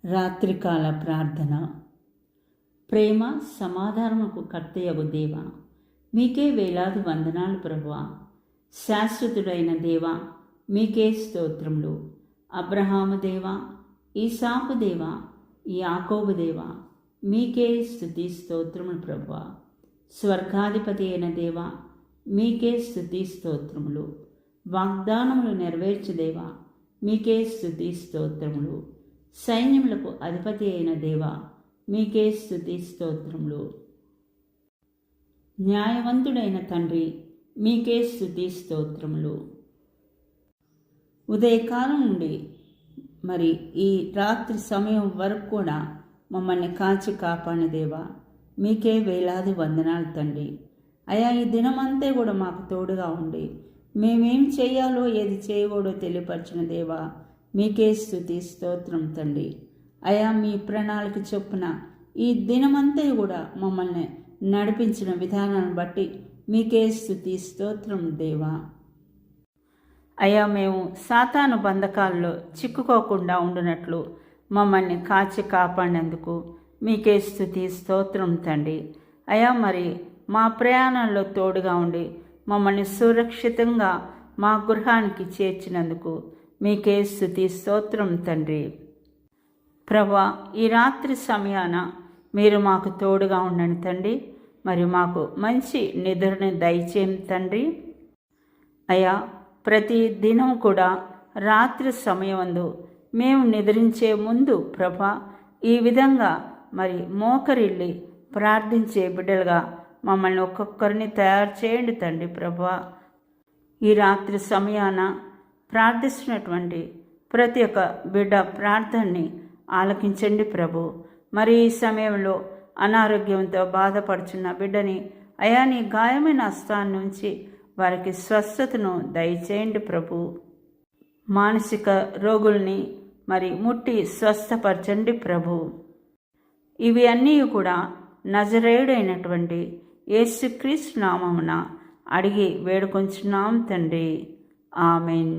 రాత్రికాల ప్రార్థన. ప్రేమ సమాధానముకు కర్తయగు దేవ, మీకే వేలాది వందనాలు ప్రభువా. శాశ్వతుడైన దేవ, మీకే స్తోత్రములు. అబ్రహాము దేవ, ఈసాకు దేవ, యాకోబు దేవ, మీకే స్తుతి స్తోత్రములు ప్రభువా. స్వర్గాధిపతి అయిన దేవ, మీకే స్తుతి స్తోత్రములు. వాగ్దానములు నెరవేర్చు దేవ, మీకే స్తుతి స్తోత్రములు. సైన్యములకు అధిపతి అయిన దేవ, మీకే స్తుతి స్తోత్రములు. న్యాయవంతుడైన తండ్రి, మీకే స్తుతి స్తోత్రములు. ఉదయకాలం నుండి మరి ఈ రాత్రి సమయం వరకు కూడా మమ్మల్ని కాచి కాపాడిన దేవా, మీకే వేలాది వందనాలు తండ్రి. అయా, ఈ దినమంతా కూడా మాకు తోడుగా ఉండి మేమేం చేయాలో ఏది చేయకూడదో తెలియపరిచిన దేవా, మీకే స్తుతి స్తోత్రం తండ్రి. అయా, మీ ప్రణాళిక చొప్పున ఈ దినమంతా కూడా మమ్మల్ని నడిపించిన విధానాన్ని బట్టి మీకే స్తుతి స్తోత్రం దేవా. అయా, మేము సాతాను బంధకాల్లో చిక్కుకోకుండా ఉండునట్లు మమ్మల్ని కాచి కాపాడినందుకు మీకే స్తుతి స్తోత్రం తండ్రి. అయా, మరి మా ప్రయాణంలో తోడుగా ఉండి మమ్మల్ని సురక్షితంగా మా గృహానికి చేర్చినందుకు మీకే స్తుతి స్తోత్రం తండ్రి. ప్రభువా, ఈ రాత్రి సమయాన మీరు మాకు తోడుగా ఉండండి తండ్రి. మరి మాకు మంచి నిద్రని దయచేయండి తండ్రి. అయ్యా, ప్రతి దినం కూడా రాత్రి సమయమందు మేము నిద్రించే ముందు ప్రభా, ఈ విధంగా మరి మోకరిల్లి ప్రార్థించే బిడ్డలుగా మమ్మల్ని ఒక్కొక్కరిని తయారు చేయండి తండ్రి. ప్రభా, ఈ రాత్రి సమయాన ప్రార్థిస్తున్నటువంటి ప్రతి ఒక్క బిడ్డ ప్రార్థనని ఆలకించండి ప్రభు. మరి ఈ సమయంలో అనారోగ్యంతో బాధపడుచున్న బిడ్డని అయా, నీ గాయమైన హస్తాన్ని నుంచి వారికి స్వస్థతను దయచేయండి ప్రభు. మానసిక రోగుల్ని మరి ముట్టి స్వస్థపరచండి ప్రభు. ఇవి అన్నీ కూడా నజరేయుడైనటువంటి యేసుక్రీస్తు నామమున అడిగి వేడుకొంచున్నాం తండ్రి. ఆమెన్.